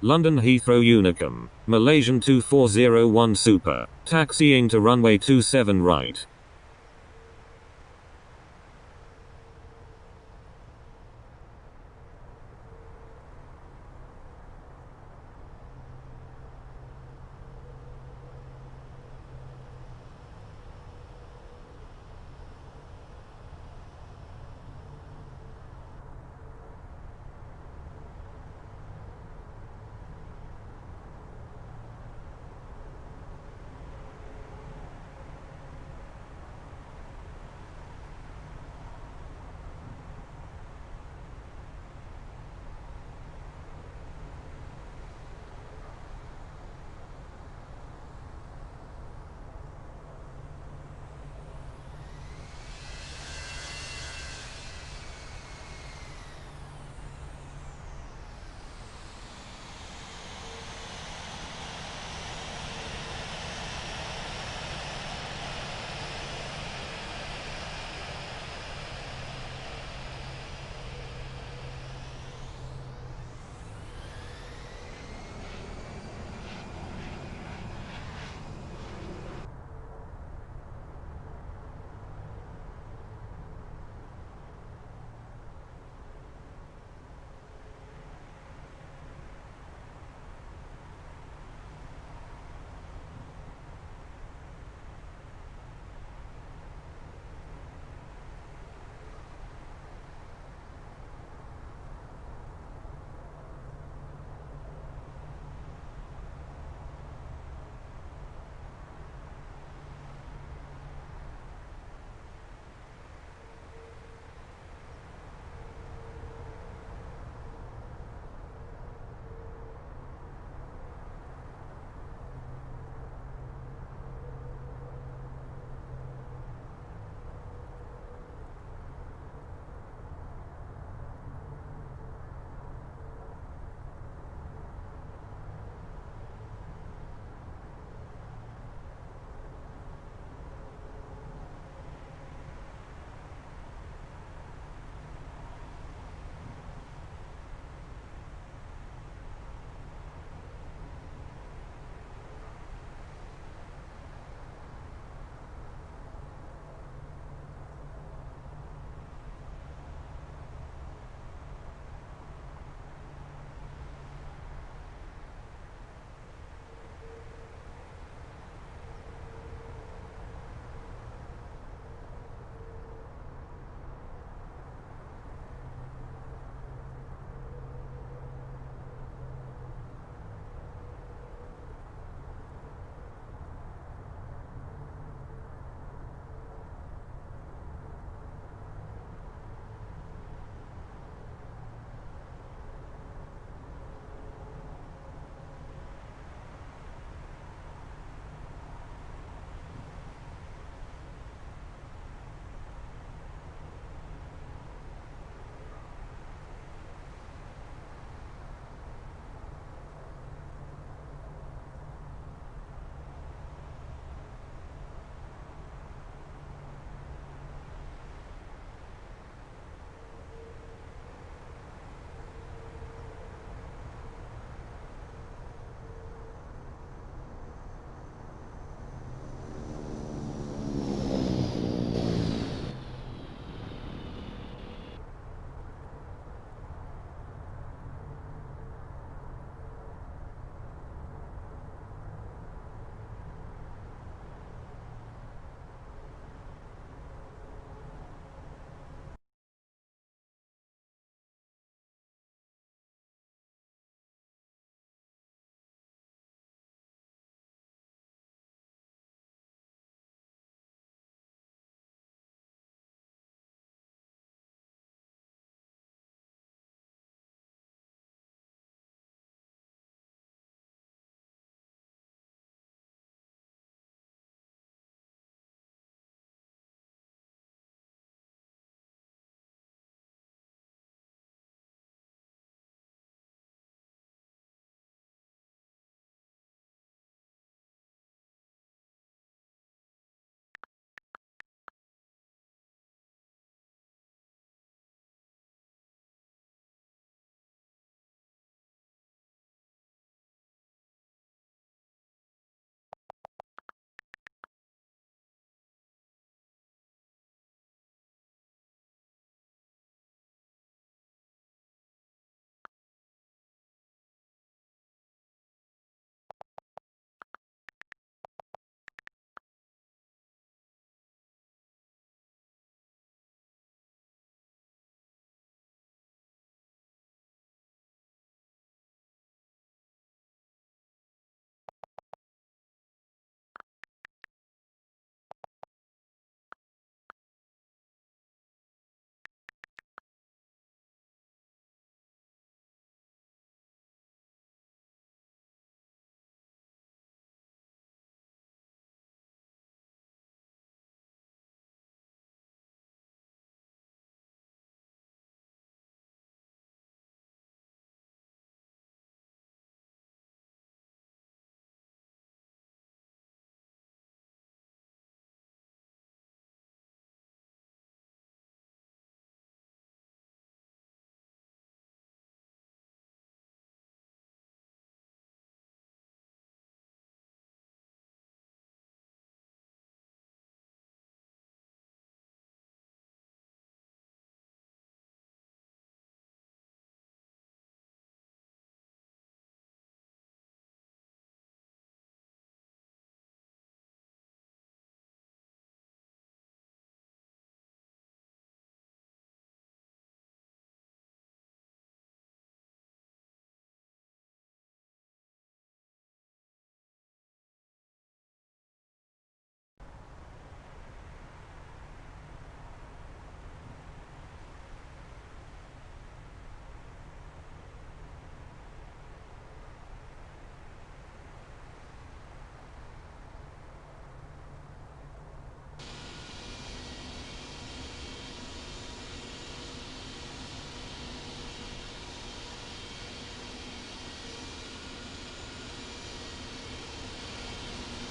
London Heathrow Unicum. Malaysian 2401 Super. Taxiing to runway 27 right.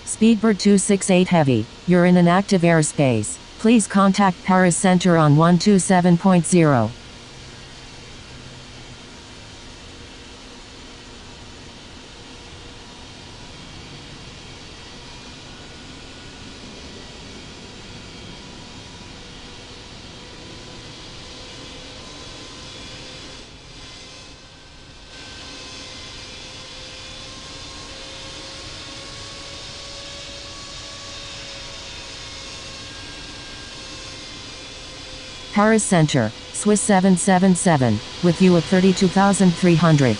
Speedbird 268 Heavy, you're in an active airspace. Please contact Paris Center on 127.0. Paris Center, Swiss 777, with you at 32,300.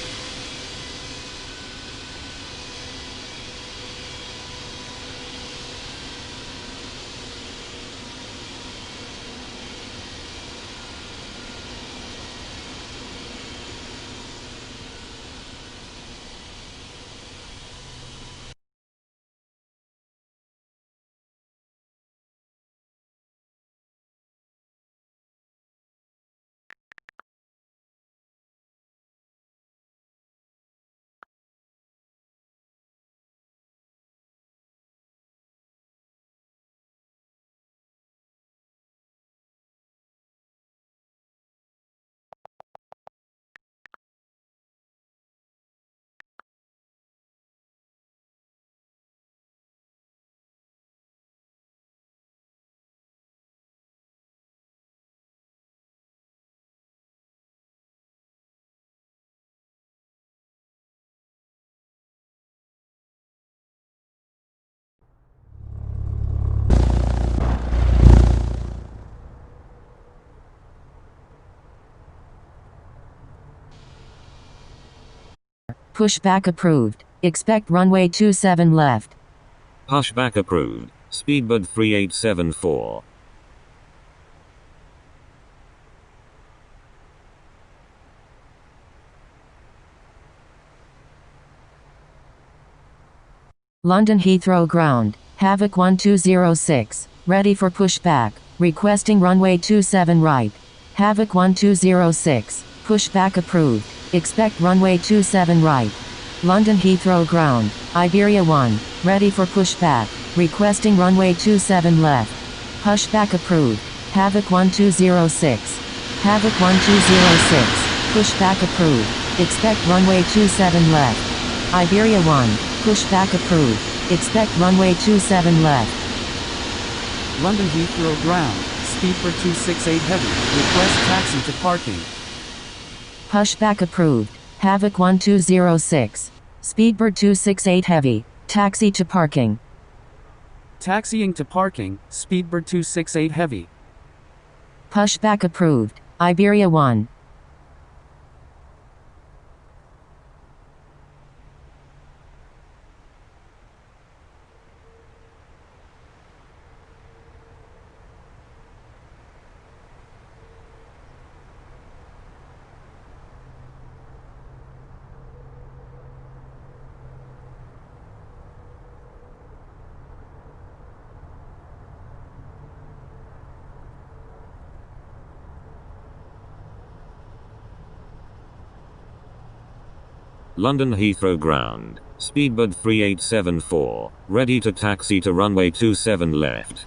Pushback approved. Expect runway 27 left. Pushback approved. Speedbird 3874. London Heathrow ground. Havoc 1206. Ready for pushback. Requesting runway 27 right. Havoc 1206. Pushback approved. Expect runway 27 right. London Heathrow ground. Iberia 1. Ready for pushback. Requesting runway 27 left. Pushback approved. Havoc 1206. Havoc 1206. Pushback approved. Expect runway 27 left. Iberia 1. Pushback approved. Expect runway 27 left. London Heathrow ground. Speedbird 268 Heavy. Request taxi to parking. Pushback approved. Havoc 1206. Speedbird 268 Heavy. Taxi to parking. Taxiing to parking. Speedbird 268 Heavy. Pushback approved. Iberia 1. London Heathrow ground. Speedbird 3874. Ready to taxi to runway 27 left.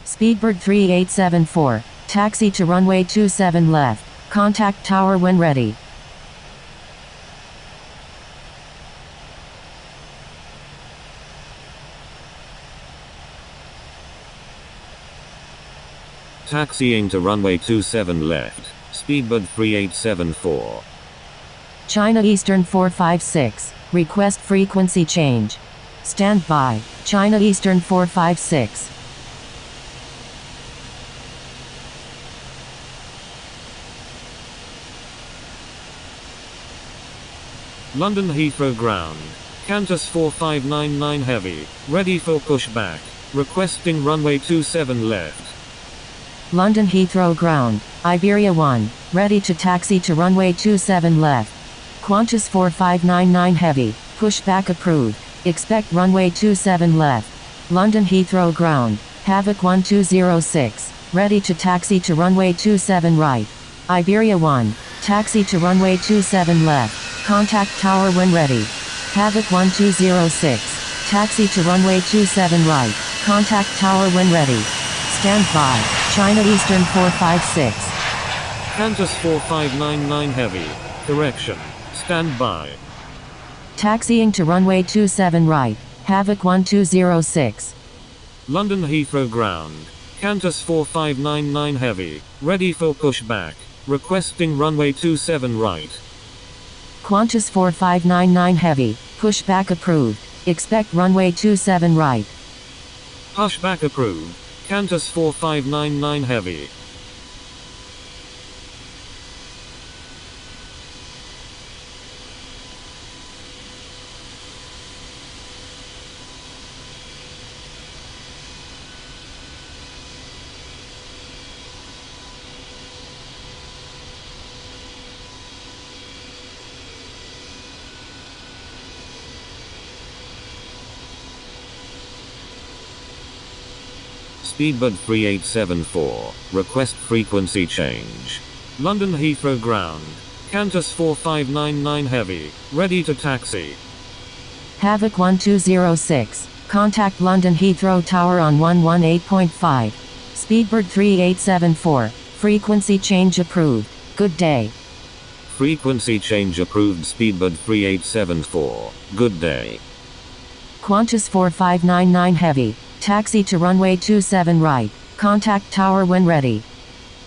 Speedbird 3874. Taxi to runway 27 left. Contact tower when ready. Taxiing to runway 27 left. Speedbird 3874. China Eastern 456. Request frequency change. Stand by. China Eastern 456. London Heathrow ground. Qantas 4599 Heavy. Ready for pushback. Requesting runway 27 left. London Heathrow ground. Iberia 1. Ready to taxi to runway 27 left. Qantas 4599 Heavy. Pushback approved. Expect runway 27 left. London Heathrow ground. Havoc 1206. Ready to taxi to runway 27 right. Iberia 1. Taxi to runway 27 left. Contact tower when ready. Havoc 1206. Taxi to runway 27 right. Contact tower when ready. Stand by. China Eastern 456. Qantas 4599 Heavy. Correction. Stand by. Taxiing to runway 27 right. Havoc 1206. London Heathrow Ground. Qantas 4599 Heavy. Ready for pushback. Requesting runway 27 right. Qantas 4599 Heavy. Pushback approved. Expect runway 27 right. Pushback approved. Qantas 4599 Heavy. Speedbird 3874. Request frequency change. London Heathrow Ground. Qantas 4599 Heavy. Ready to taxi. Havoc 1206. Contact London Heathrow Tower on 118.5. Speedbird 3874. Frequency change approved. Good day. Frequency change approved. Speedbird 3874. Good day. Qantas 4599 Heavy. Taxi to runway 27 right. Contact tower when ready.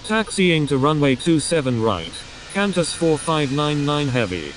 Taxiing to runway 27 right. Qantas 4599 Heavy.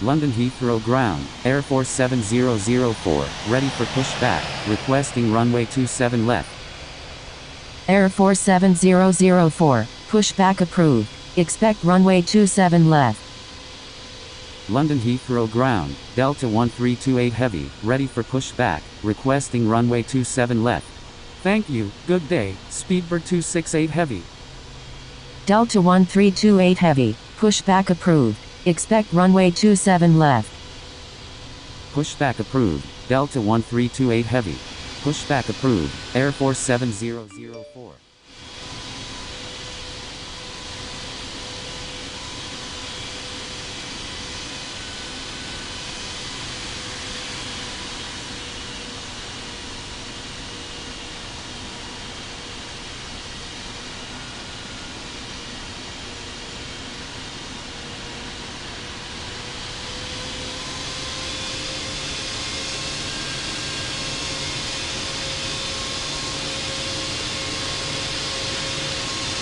London Heathrow Ground, Air Force 7004, ready for pushback, requesting runway 27 left. Air Force 7004. Pushback approved. Expect runway 27 left. London Heathrow Ground, Delta 1328 Heavy, ready for pushback, requesting runway 27 left. Thank you, good day, Speedbird 268 Heavy. Delta 1328 Heavy. Pushback approved. Expect runway 27 left. Pushback approved, Delta 1328 Heavy. Pushback approved, Air Force 7004.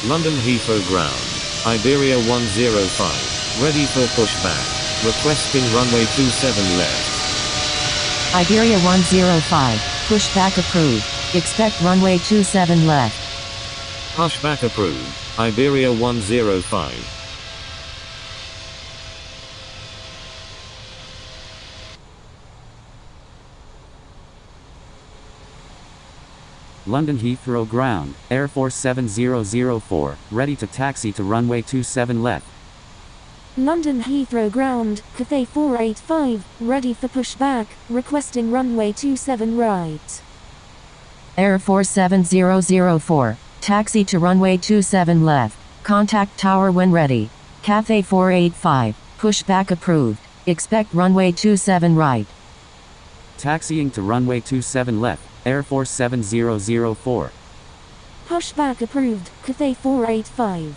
London Heathrow Ground, Iberia 105, ready for pushback, requesting runway 27 left. Iberia 105, pushback approved, expect runway 27 left. Pushback approved, Iberia 105. London Heathrow Ground, Air Force 7004, ready to taxi to runway 27 left. London Heathrow Ground, Cathay 485, ready for pushback, requesting runway 27 right. Air Force 7004, taxi to runway 27 left, contact tower when ready. Cathay 485, pushback approved, expect runway 27 right. Taxiing to runway 27 left, Air Force 7004. Pushback approved, Cathay 485.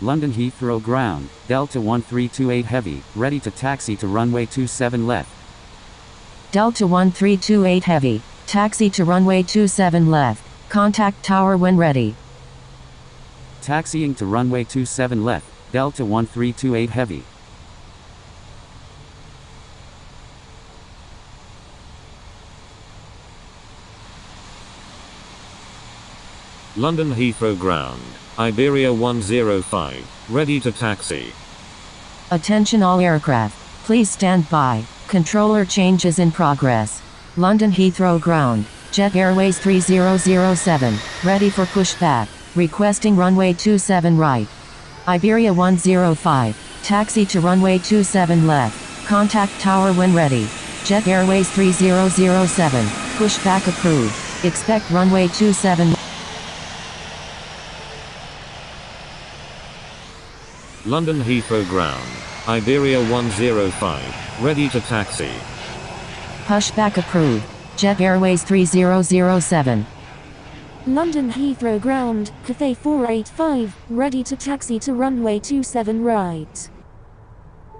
London Heathrow Ground, Delta 1328 Heavy, ready to taxi to runway 27 left. Delta 1328 Heavy, taxi to runway 27 left, contact tower when ready. Taxiing to runway 27 left, Delta 1328 Heavy. London Heathrow Ground, Iberia 105, ready to taxi. Attention all aircraft, please stand by, controller changes in progress. London Heathrow Ground, Jet Airways 3007, ready for pushback, requesting runway 27 right. Iberia 105, taxi to runway 27 left, contact tower when ready. Jet Airways 3007, pushback approved, expect runway 27. London Heathrow Ground, Iberia 105, ready to taxi. Pushback approved, Jet Airways 3007. London Heathrow Ground, Cathay 485, ready to taxi to runway 27 right.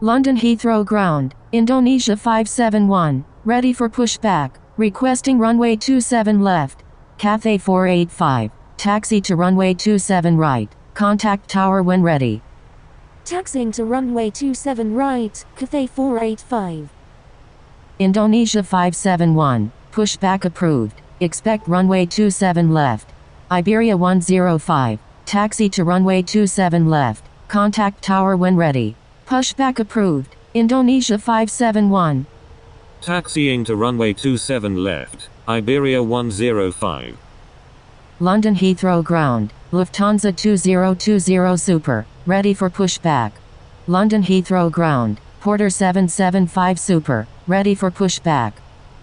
London Heathrow Ground, Indonesia 571, ready for pushback, requesting runway 27 left. Cathay 485, taxi to runway 27 right, contact tower when ready. Taxiing to runway 27 right, Cathay 485. Indonesia 571, pushback approved, expect runway 27 left. Iberia 105, taxi to runway 27 left, contact tower when ready. Pushback approved, Indonesia 571. Taxiing to runway 27 left, Iberia 105. London Heathrow Ground, Lufthansa 2020 Super, ready for pushback. London Heathrow Ground, Porter 775 Super, ready for pushback.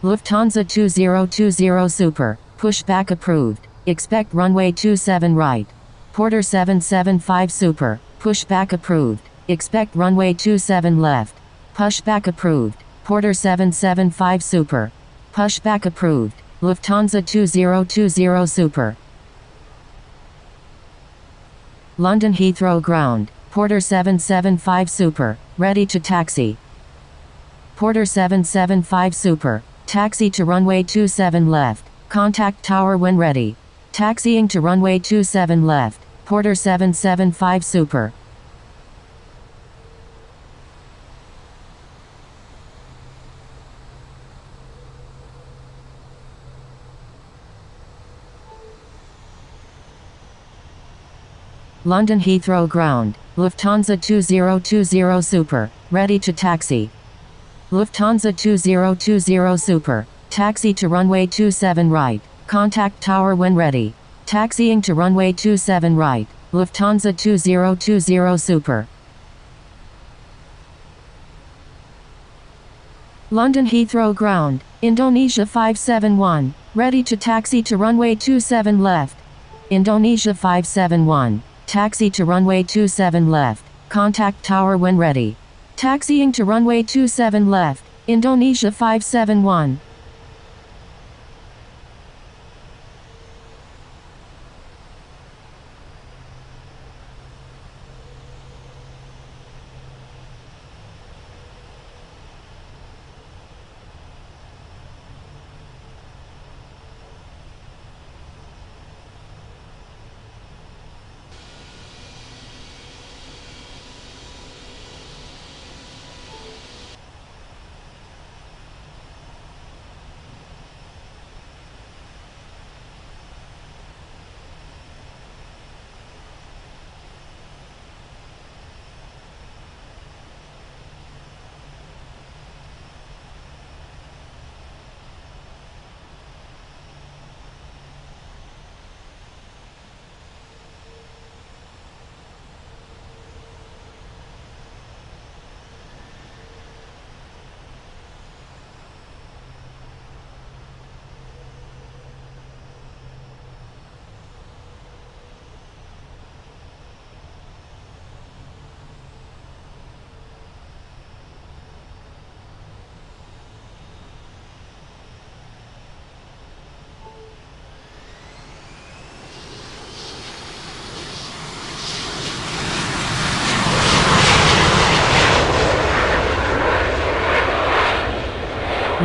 Lufthansa 2020 Super, pushback approved, expect runway 27 right. Porter 775 Super, pushback approved, expect runway 27 left. Pushback approved, Porter 775 Super. Pushback approved, Lufthansa 2020 Super. London Heathrow Ground, Porter 775 Super, ready to taxi. Porter 775 Super, taxi to runway 27 left, contact tower when ready. Taxiing to runway 27 left, Porter 775 Super. London Heathrow Ground, Lufthansa 2020 Super, ready to taxi. Lufthansa 2020 Super, taxi to runway 27 right, contact tower when ready. Taxiing to runway 27 right, Lufthansa 2020 Super. London Heathrow Ground, Indonesia 571, ready to taxi to runway 27 left. Indonesia 571, taxi to runway 27 left, contact tower when ready. Taxiing to runway 27 left, Indonesia 571.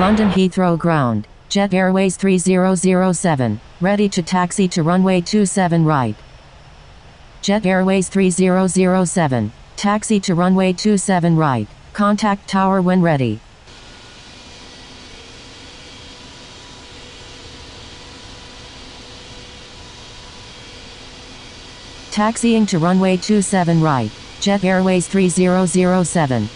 London Heathrow Ground, Jet Airways 3007, ready to taxi to runway 27 right. Jet Airways 3007, taxi to runway 27 right, contact tower when ready. Taxiing to runway 27 right, Jet Airways 3007.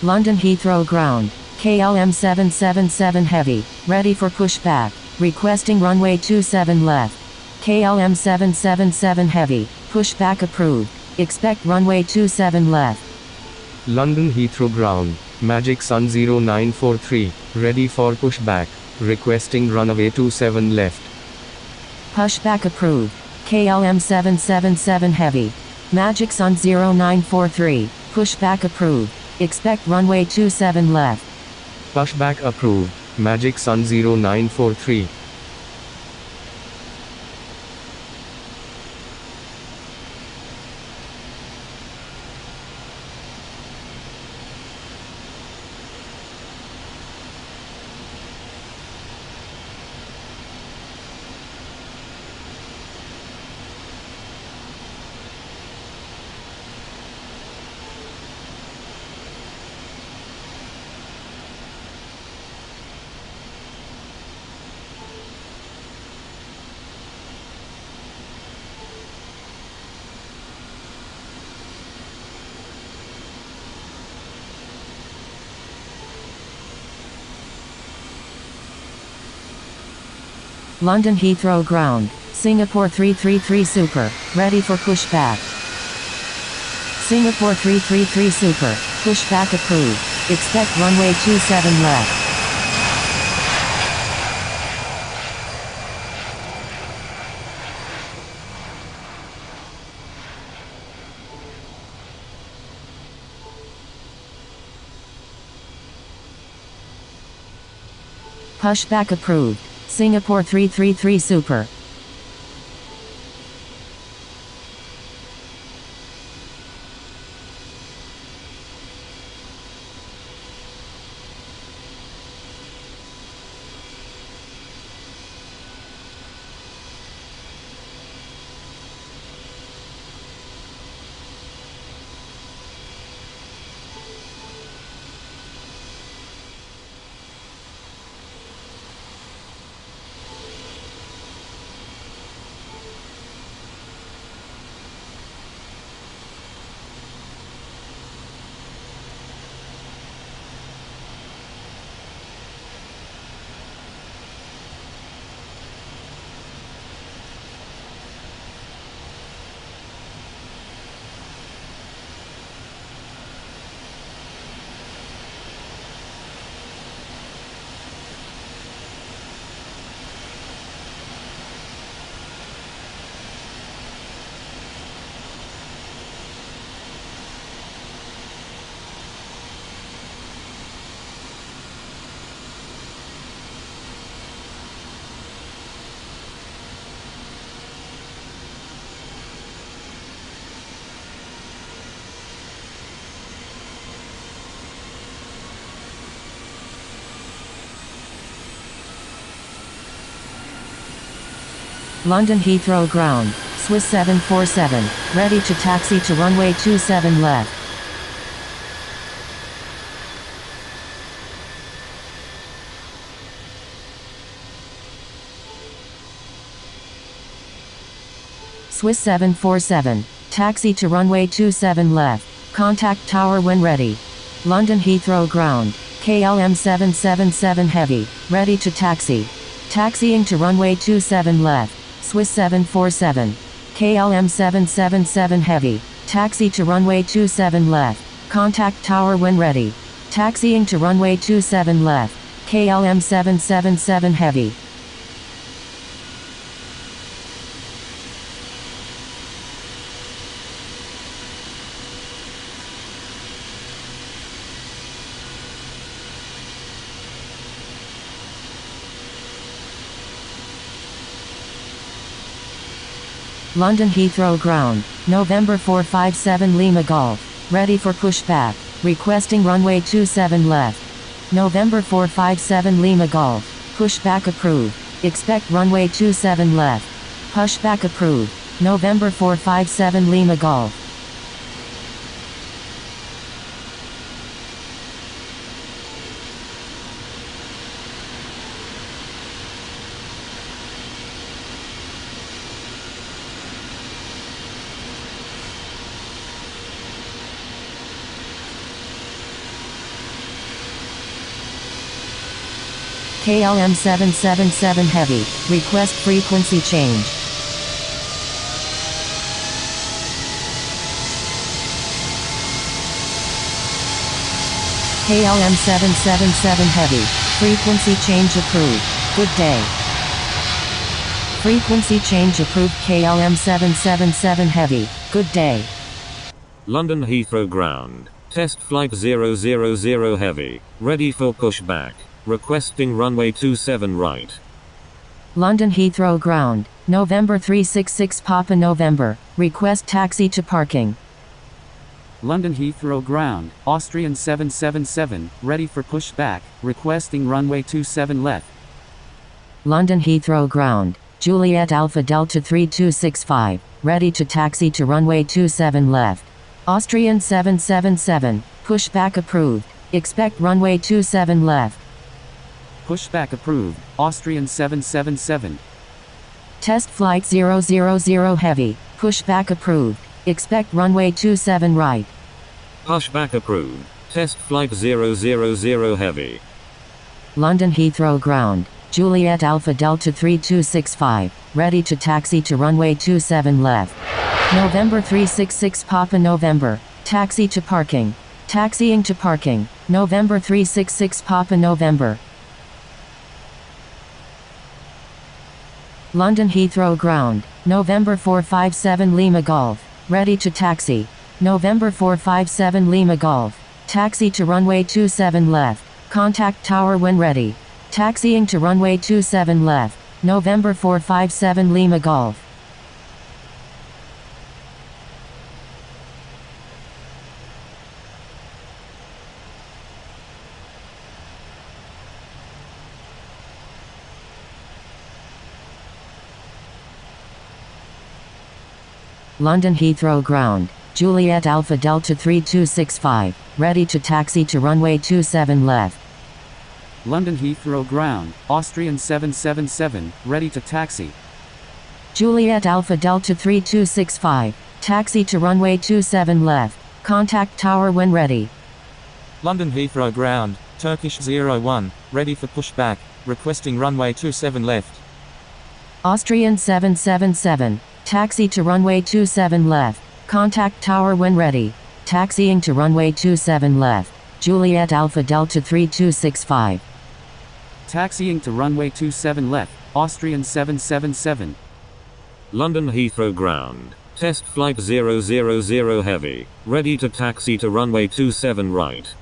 London Heathrow Ground, KLM 777 Heavy, ready for pushback, requesting runway 27 left. KLM 777 Heavy, pushback approved, expect runway 27 left. London Heathrow Ground, Magic Sun 0943, ready for pushback, requesting runway 27 left. Pushback approved, KLM 777 Heavy, Magic Sun 0943, pushback approved, expect runway 27 left. Pushback approved, Magic Sun 0943. London Heathrow Ground, Singapore 333 Super, ready for pushback. Singapore 333 Super, pushback approved, expect runway 27 left. Pushback approved, Singapore 333 Super. London Heathrow ground, Swiss 747, ready to taxi to runway 27 left. Swiss 747, taxi to runway 27 left, contact tower when ready. London Heathrow ground, KLM 777 heavy, ready to taxi. Taxiing to runway 27 left, Swiss 747, KLM 777 heavy, taxi to runway 27 left, contact tower when ready. Taxiing to runway 27 left, KLM 777 heavy. London Heathrow ground, November 457 Lima Golf, ready for pushback, requesting runway 27 left. November 457 Lima Golf, pushback approved, expect runway 27 left. Pushback approved, November 457 Lima Golf. KLM 777 heavy, request frequency change. KLM 777 heavy, frequency change approved. Good day. Frequency change approved. KLM 777 heavy, good day. London Heathrow ground, test flight 000 heavy, ready for pushback. Requesting runway 27 right. London Heathrow ground, November 366 Papa November, request taxi to parking. London Heathrow ground, Austrian 777, ready for pushback, requesting runway 27 left. London Heathrow ground, Juliet Alpha Delta 3265, ready to taxi to runway 27 left. Austrian 777, pushback approved, expect runway 27 left. Pushback approved, Austrian 777. Test flight 000 heavy, pushback approved, expect runway 27 right. Pushback approved, test flight 000 heavy. London Heathrow ground, Juliet Alpha Delta 3265, ready to taxi to runway 27 left. November 366 Papa November, taxi to parking. Taxiing to parking, November 366 Papa November. London Heathrow ground, November 457 Lima Golf, ready to taxi. November 457 Lima Golf, taxi to runway 27 left, contact tower when ready. Taxiing to runway 27 left, November 457 Lima Golf. London Heathrow ground, Juliet Alpha Delta 3265, ready to taxi to runway 27 left. London Heathrow ground, Austrian 777, ready to taxi. Juliet Alpha Delta 3265, taxi to runway 27 left, contact tower when ready. London Heathrow ground, Turkish 01, ready for pushback, requesting runway 27 left. Austrian 777, taxi to runway 27 left, contact tower when ready. Taxiing to runway 27 left, Juliet Alpha Delta 3265. Taxiing to runway 27 left, Austrian 777. London Heathrow ground, test flight 000 heavy, ready to taxi to runway 27 right.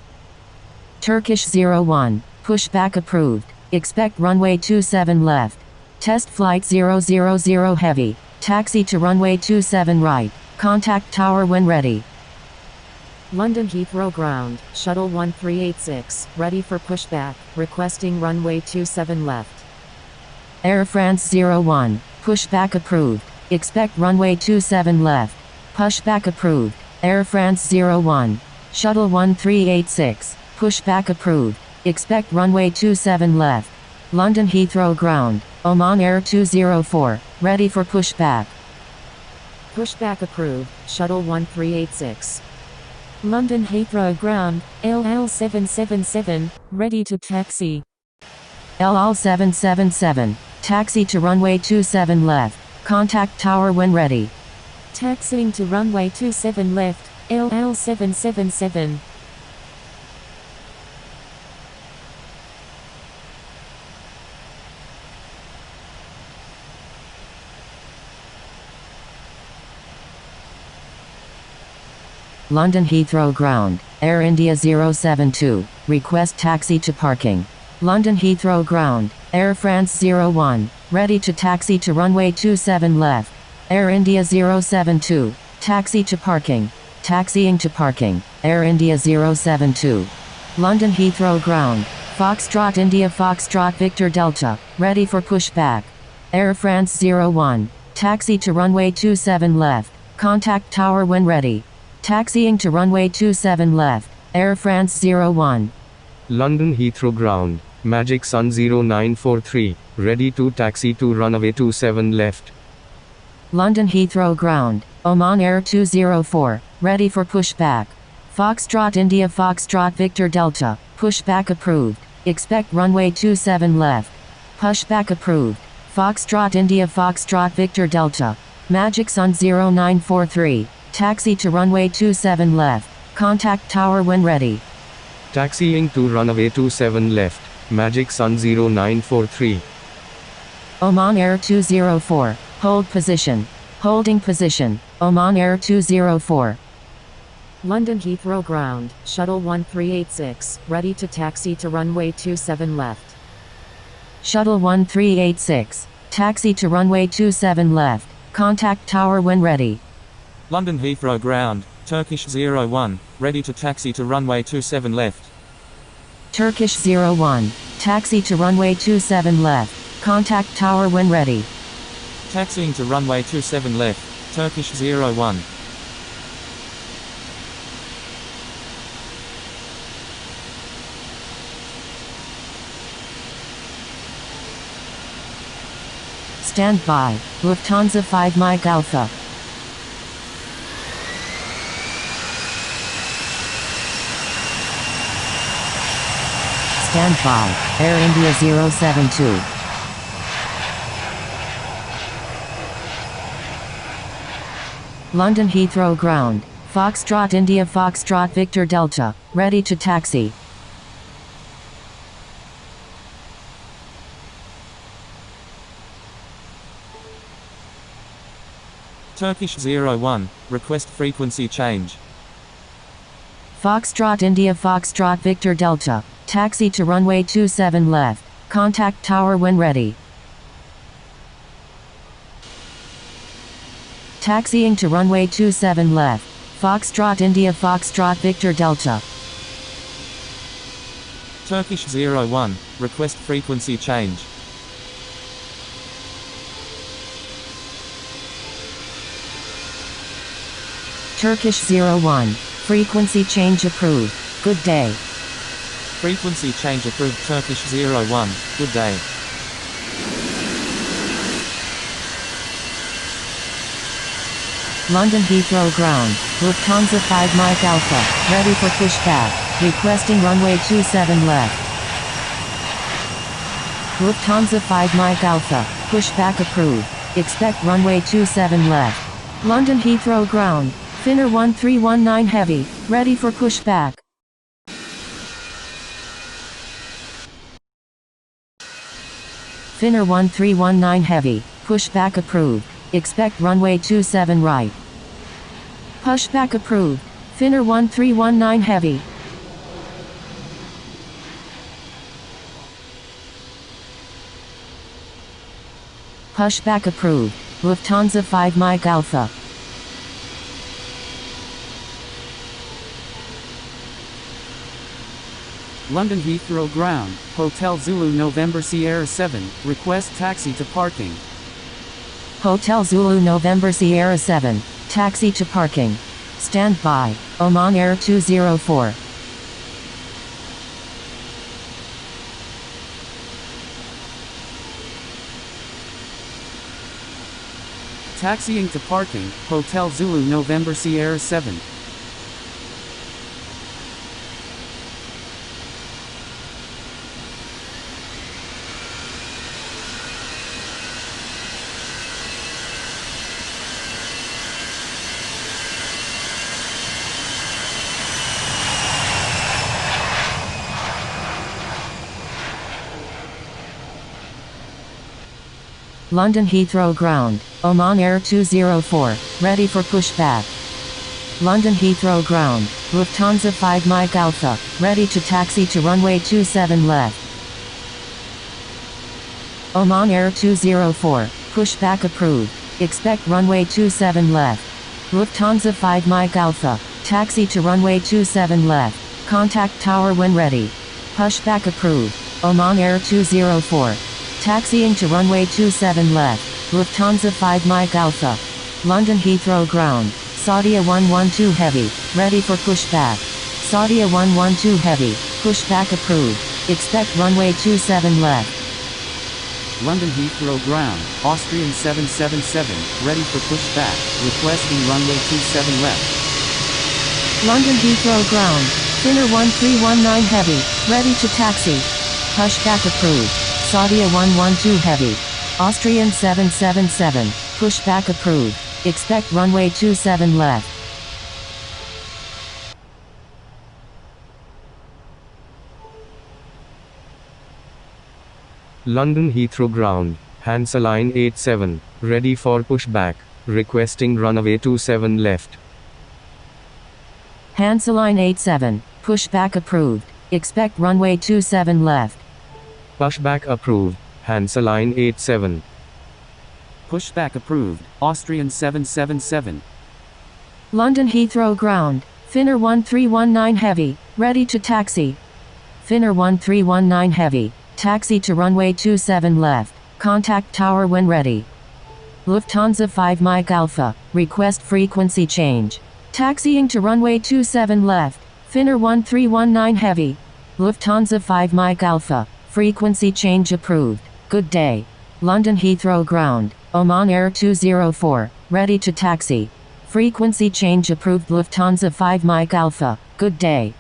Turkish 01, pushback approved, expect runway 27 left. Test flight 000 heavy, taxi to runway 27 right, contact tower when ready. London Heathrow ground, shuttle 1386, ready for pushback, requesting runway 27 left. Air France 01, Pushback approved. Expect runway 27 left. Pushback approved. Air France 01. Shuttle 1386. Pushback approved. Expect runway 27 left. London Heathrow ground. Oman Air 204. Ready for pushback. Pushback approved. Shuttle 1386. London Heathrow ground. LL777. Ready to taxi. LL777. Taxi to runway 27 left. Contact tower when ready. Taxiing to runway 27 left. LL777. London Heathrow ground. Air India 072. Request taxi to parking. London Heathrow ground. Air France 01. Ready to taxi to runway 27 left. Air India 072. Taxi to parking. Taxiing to parking. Air India 072. London Heathrow ground. Foxtrot India Foxtrot Victor Delta. Ready for pushback. Air France 01. Taxi to runway 27 left. Contact tower when ready. Taxiing to runway 27 left. Air France 01. London Heathrow ground. Magic Sun 0943. Ready to taxi to runway 27 left. London Heathrow ground. Oman Air 204. Ready for pushback. Foxtrot India Foxtrot Victor Delta. Pushback approved. Expect runway 27 left. Pushback approved. Foxtrot India Foxtrot Victor Delta. Magic Sun 0943. Taxi to runway 27 left. Contact tower when ready. Taxiing to runway 27 left. Magic Sun 0943. Oman Air 204. Hold position. Holding position. Oman Air 204. London Heathrow ground. Shuttle 1386. Ready to taxi to runway 27 left. Shuttle 1386. Taxi to runway 27 left. Contact tower when ready. London Heathrow ground. Turkish 01. Ready to taxi to runway 27 left. Turkish 01. Taxi to runway 27 left. Contact tower when ready. Taxiing to runway 27 left. Turkish 01. Stand by. Lufthansa 5 Mike Alpha. Stand by. Air India 072. London Heathrow ground. Foxtrot India Foxtrot Victor Delta. Ready to taxi. Turkish 01. Request frequency change. Foxtrot India Foxtrot Victor Delta. Taxi to runway 27 left. Contact tower when ready. Taxiing to runway 27 left. Foxtrot India Foxtrot Victor Delta. Turkish 01. Request frequency change. Turkish 01. Frequency change approved. Good day. Frequency change approved. Turkish 01. Good day. London Heathrow ground. Lufthansa 5 Mike Alpha. Ready for pushback. Requesting runway 27 left. Lufthansa 5 Mike Alpha. Pushback approved. Expect runway 27 left. London Heathrow ground. Finnair 1319 Heavy. Ready for pushback. Finnair 1319 Heavy. Pushback approved. Expect runway 27 right. Pushback approved. Finnair 1319 Heavy. Pushback approved. Lufthansa 5 Mike Alpha. London Heathrow ground. Hotel Zulu November Sierra 7. Request taxi to parking. Hotel Zulu November Sierra 7, taxi to parking. Stand by. Oman Air 204. Taxiing to parking, Hotel Zulu November Sierra 7. London Heathrow Ground, Oman Air 204, ready for pushback. London Heathrow Ground, Lufthansa 5 Mike Alpha, ready to taxi to runway 27 left. Oman Air 204, pushback approved, expect runway 27 left. Lufthansa 5 Mike Alpha, taxi to runway 27 left, contact tower when ready. Pushback approved, Oman Air 204. Taxiing to runway 27 left, Lufthansa 5 Mike Alpha. London Heathrow Ground, Saudia 112 Heavy, ready for pushback. Saudia 112 Heavy, pushback approved, expect runway 27 left. London Heathrow Ground, Austrian 777, ready for pushback, requesting runway 27 left. London Heathrow Ground, Finner 1319 Heavy, ready to taxi. Pushback approved. Saudia 112 Heavy. Austrian 777, pushback approved, expect runway 27 left. London Heathrow Ground, Hansa Line 87, ready for pushback, requesting runway 27 left. Hansa Line 87, pushback approved, expect runway 27 left. Pushback approved, Hansa Line 87. Pushback approved, Austrian 777. London Heathrow Ground, Finner 1319 Heavy, ready to taxi. Finner 1319 Heavy, taxi to runway 27 left, contact tower when ready. Lufthansa 5 Mike Alpha, request frequency change. Taxiing to runway 27 left, Finner 1319 Heavy. Lufthansa 5 Mike Alpha, frequency change approved, good day. London Heathrow Ground, Oman Air 204, ready to taxi. Frequency change approved Lufthansa 5 Mike Alpha, good day.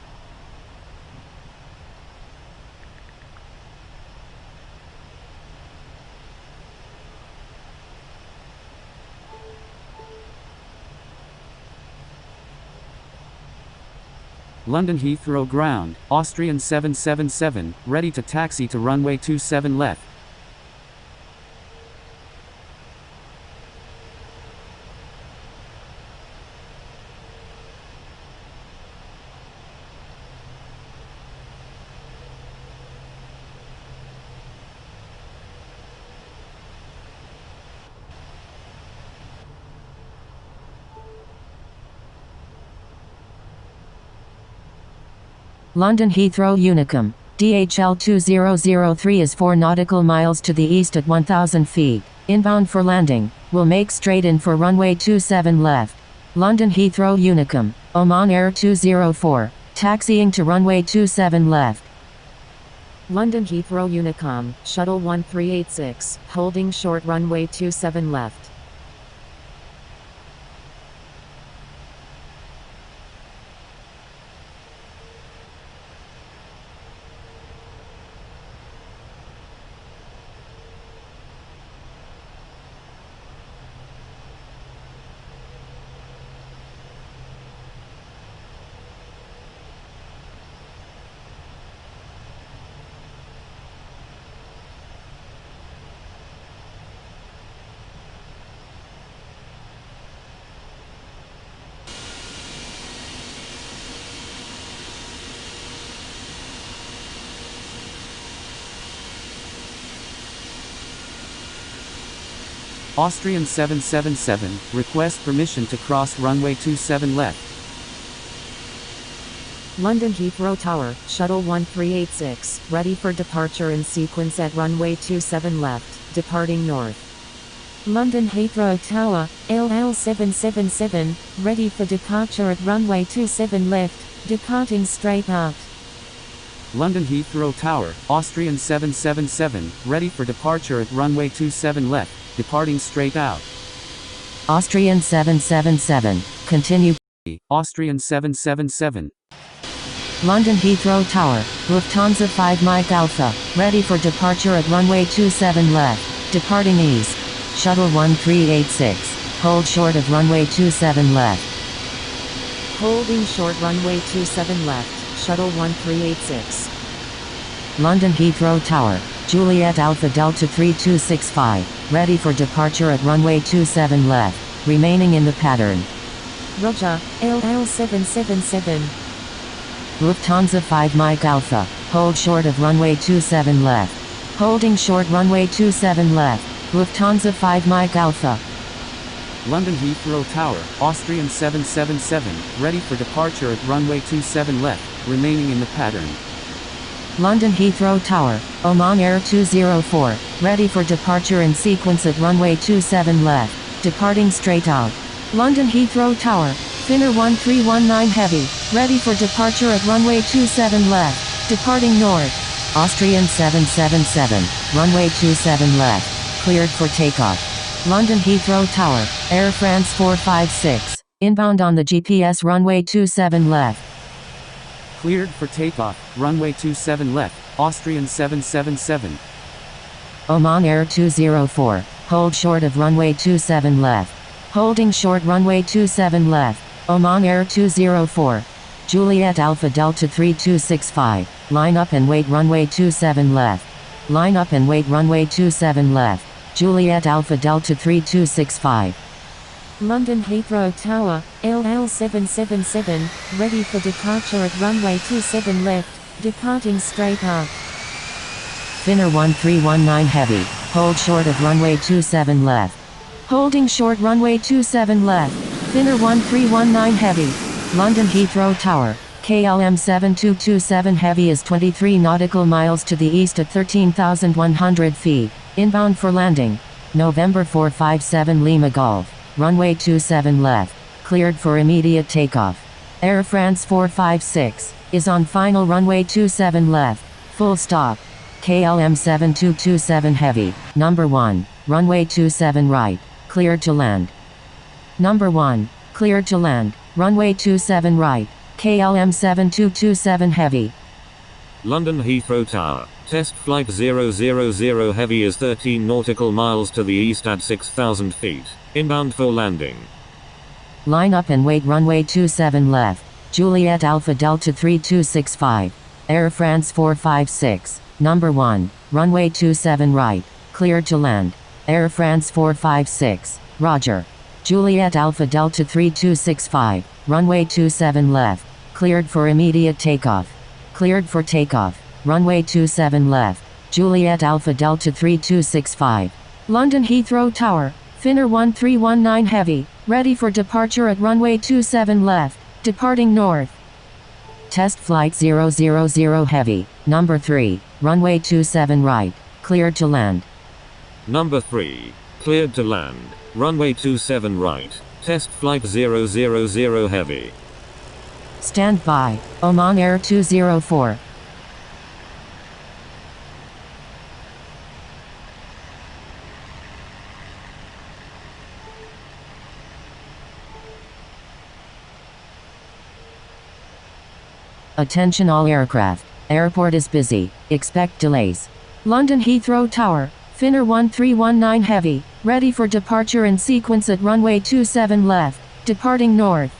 London Heathrow Ground, Austrian 777, ready to taxi to runway 27 left. London Heathrow Unicum, DHL 2003 is 4 nautical miles to the east at 1,000 feet. Inbound for landing, will make straight in for runway 27 left. London Heathrow Unicum, Oman Air 204, taxiing to runway 27 left. London Heathrow Unicom, Shuttle 1386, holding short runway 27 left. Austrian 777, request permission to cross runway 27 left. London Heathrow Tower, Shuttle 1386, ready for departure in sequence at runway 27 left, departing north. London Heathrow Tower, LL777, ready for departure at runway 27 left, departing straight out. London Heathrow Tower, Austrian 777, ready for departure at runway 27 left, departing straight out. Austrian 777, continue. Austrian 777. London Heathrow Tower, Lufthansa 5 Mike Alpha, ready for departure at runway 27 left, departing east. Shuttle 1386, hold short of runway 27 left. Holding short runway 27 left, shuttle 1386. London Heathrow Tower, Juliet Alpha Delta 3265, ready for departure at runway 27 left, remaining in the pattern. Roger, LL777. Lufthansa 5 Mike Alpha, hold short of runway 27 left. Holding short runway 27 left. Lufthansa 5 Mike Alpha. London Heathrow Tower, Austrian 777, ready for departure at runway 27 left, remaining in the pattern. London Heathrow Tower, Oman Air 204, ready for departure in sequence at runway 27 left, departing straight out. London Heathrow Tower, Finnair 1319 Heavy, ready for departure at runway 27 left, departing north. Austrian 777, runway 27 left. Cleared for takeoff. London Heathrow Tower, Air France 456, inbound on the GPS runway 27 left. Cleared for takeoff, runway 27 left, Austrian 777. Oman Air 204, hold short of runway 27 left. Holding short runway 27 left, Oman Air 204. Juliet Alpha Delta 3265, line up and wait runway 27 left. Line up and wait runway 27 left. Juliet Alpha Delta 3265. London Heathrow Tower, LL777, ready for departure at runway 27 left, departing straight out. Finnair 1319 Heavy, hold short of runway 27 left. Holding short runway 27 left. Finnair 1319 Heavy. London Heathrow Tower, KLM 7227 Heavy is 23 nautical miles to the east at 13,100 feet. Inbound for landing. November 457 Lima Golf. Runway 27 left. Cleared for immediate takeoff. Air France 456 is on final runway 27 left. Full stop. KLM 7227 Heavy. Number 1. Runway 27 right. Cleared to land. Number 1. Cleared to land. Runway 27 right. KLM 7227 Heavy. London Heathrow Tower. Test flight 000 Heavy is 13 nautical miles to the east at 6,000 feet. Inbound for landing. Line up and wait runway 27 left. Juliet Alpha Delta 3265. Air France 456. Number 1. Runway 27 right. Cleared to land. Air France 456. Roger. Juliet Alpha Delta 3265. Runway 27 left. Cleared for immediate takeoff. Cleared for takeoff. Runway 27 left. Juliet Alpha Delta 3265. London Heathrow Tower, Finnair 1319 Heavy, ready for departure at runway 27 left, departing north. Test flight 000 Heavy, number 3, runway 27 right, cleared to land. Number 3, cleared to land, runway 27 right, test flight 000 Heavy. Stand by, Oman Air 204. Attention all aircraft. Airport is busy. Expect delays. London Heathrow Tower, Finnair 1319 Heavy, ready for departure in sequence at runway 27 left, departing north.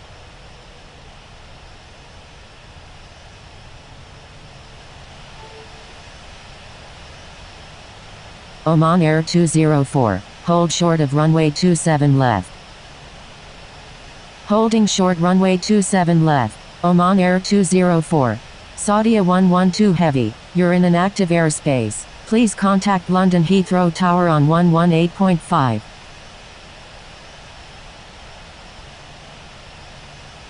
Oman Air 204, hold short of runway 27 left. Holding short runway 27 left. Oman Air 204. Saudia 112 Heavy, you're in an active airspace. Please contact London Heathrow Tower on 118.5.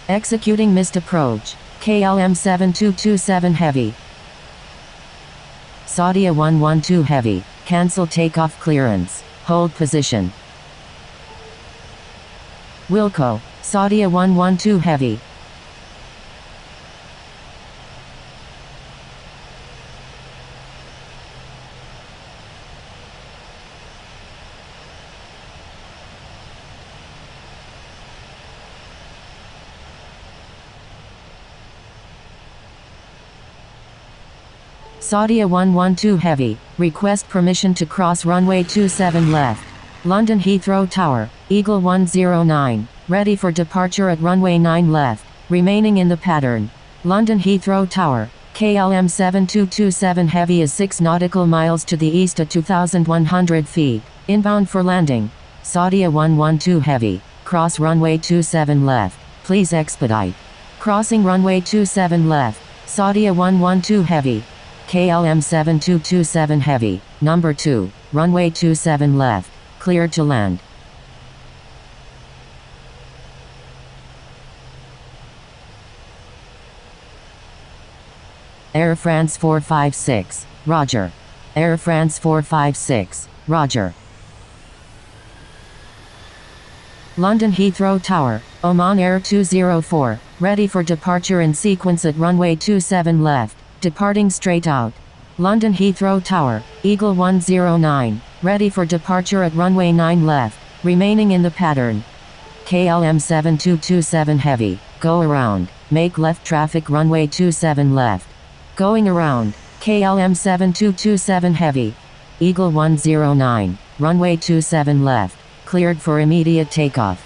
Executing missed approach. KLM 7227 Heavy. Saudia 112 Heavy, cancel takeoff clearance. Hold position. Wilco, Saudia 112 Heavy. Saudia 112 Heavy, request permission to cross runway 27 left. London Heathrow Tower, Eagle 109, ready for departure at runway 9 left, remaining in the pattern. London Heathrow Tower, KLM 7227 Heavy is 6 nautical miles to the east at 2,100 feet, inbound for landing. Saudia 112 Heavy, cross runway 27 left, please expedite. Crossing runway 27 left, Saudia 112 Heavy. KLM 7227 Heavy, number 2, runway 27 left, cleared to land. Air France 456, Roger. Air France 456, Roger. London Heathrow Tower, Oman Air 204, ready for departure in sequence at runway 27 left. Departing straight out. London Heathrow Tower, Eagle 109, ready for departure at runway 9 left, remaining in the pattern. KLM 7227 Heavy, go around, make left traffic runway 27 left. Going around, KLM 7227 Heavy. Eagle 109, runway 27 left, cleared for immediate takeoff.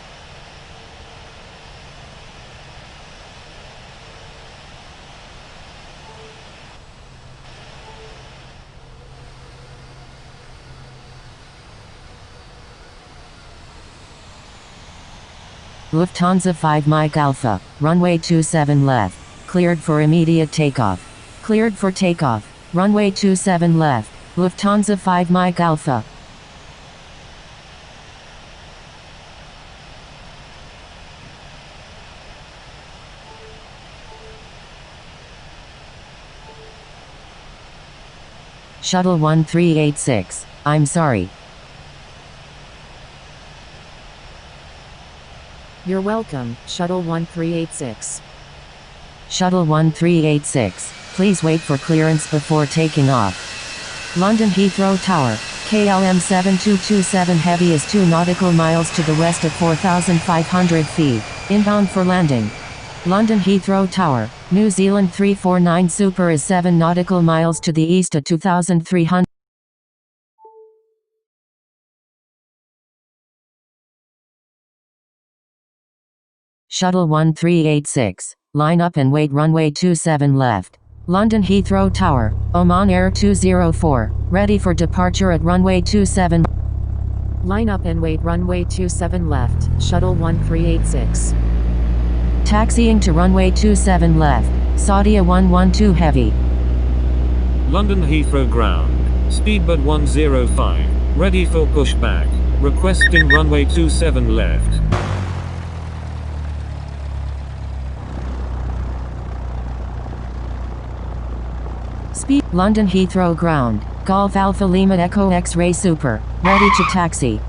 Lufthansa 5 Mike Alpha, runway 27 left, cleared for immediate takeoff. Cleared for takeoff, runway 27 left, Lufthansa 5 Mike Alpha. Shuttle 1386, I'm sorry. You're welcome, Shuttle 1386. Shuttle 1386, please wait for clearance before taking off. London Heathrow Tower, KLM 7227 Heavy is 2 nautical miles to the west at 4,500 feet, inbound for landing. London Heathrow Tower, New Zealand 349 Super is 7 nautical miles to the east at 2,300. Shuttle 1386, line up and wait runway 27 left. London Heathrow Tower, Oman Air 204, ready for departure at runway 27. Line up and wait runway 27 left, Shuttle 1386. Taxiing to runway 27 left, Saudia 112 Heavy. London Heathrow ground, speedbird 105, ready for pushback, requesting runway 27 left. Speed, London Heathrow ground, Golf Alpha Lima Echo X-Ray Super, ready to taxi.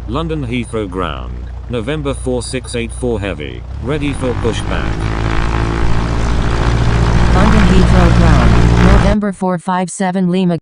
London Heathrow ground, November 4684 Heavy, ready for pushback. London Heathrow ground, November 457 Lima.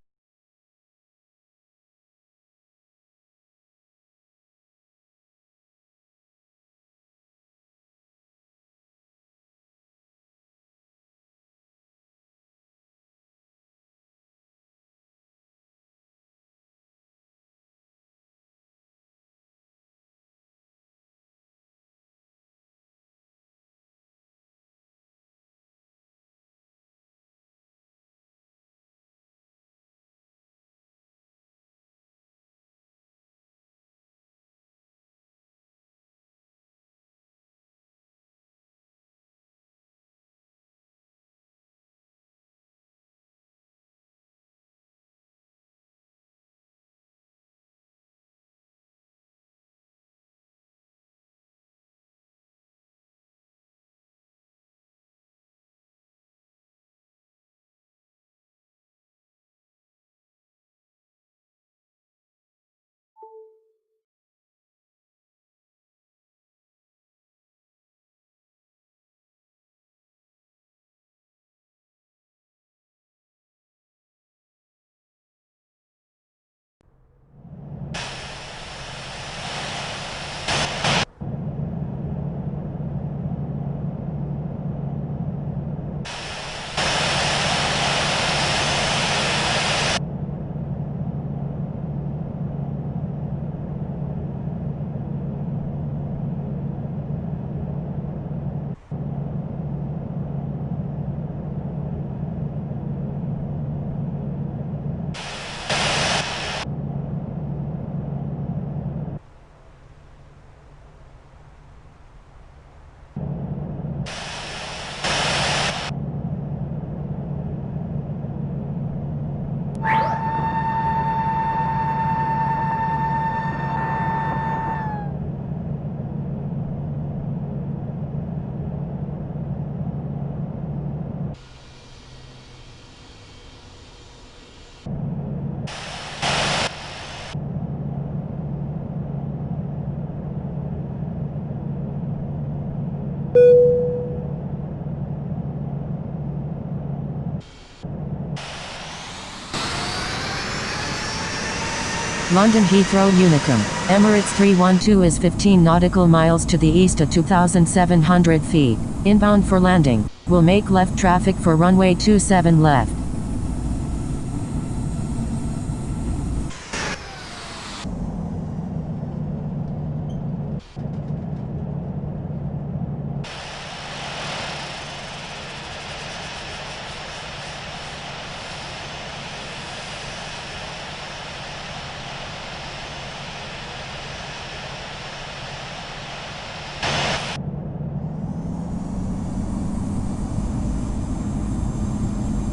London Heathrow Unicum. Emirates 312 is 15 nautical miles to the east at 2,700 feet. Inbound for landing. Will make left traffic for runway 27 left.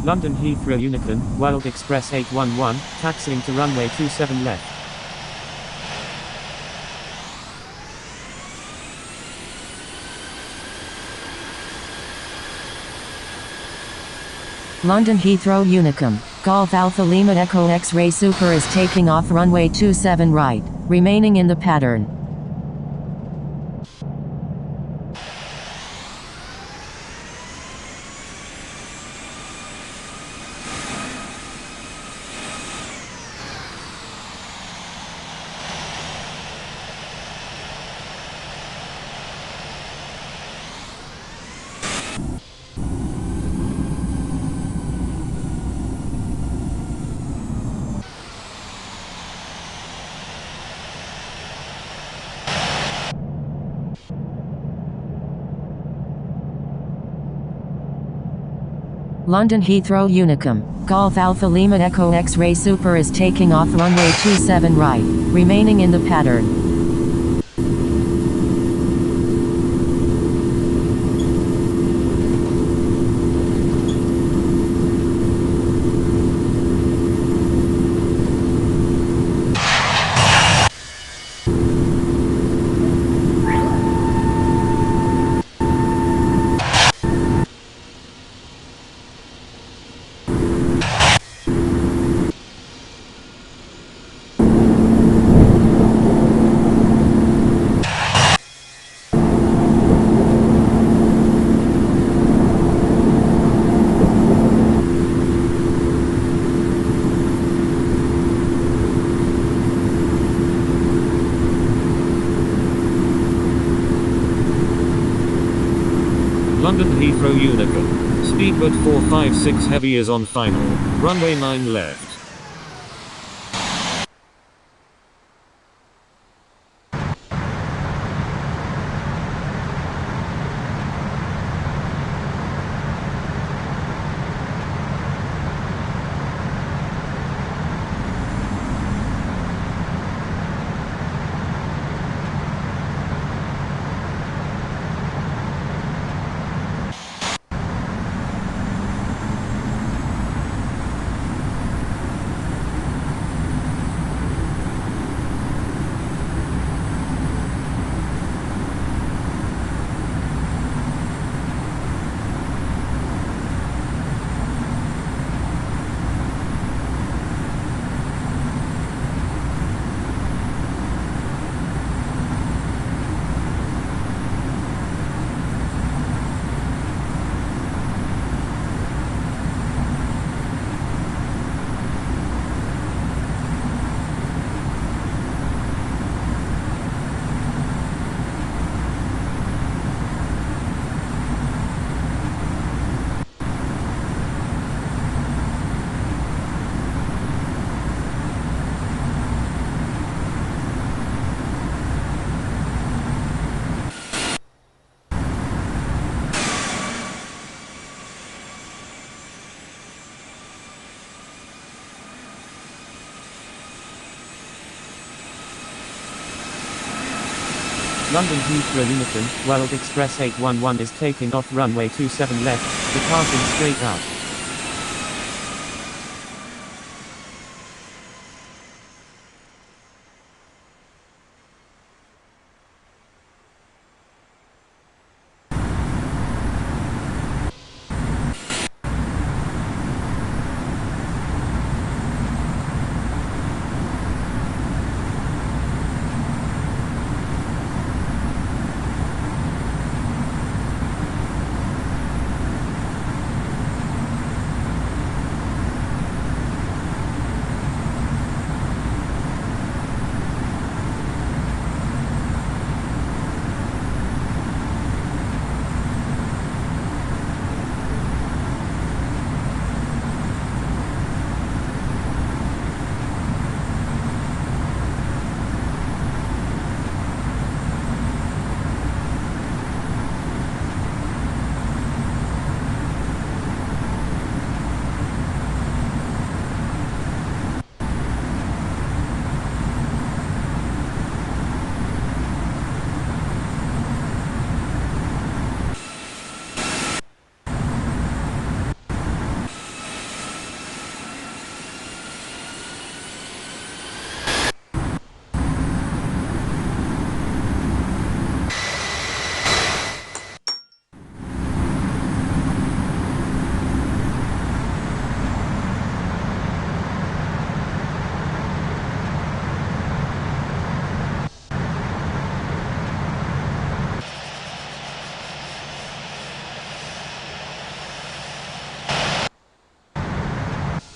London Heathrow Unicum, World Express 811, taxiing to runway 27 left. London Heathrow Unicum. Golf Alpha Lima Echo X-Ray Super is taking off runway 27 right, remaining in the pattern. London Heathrow Unicum. Golf Alpha Lima Echo X-Ray Super is taking off runway 27 right, remaining in the pattern. London Heathrow Unicum. Speedbird 456 Heavy is on final. Runway 9 left. London Heathrow Unicum, World Express 811 is taking off runway 27 left, departing straight out.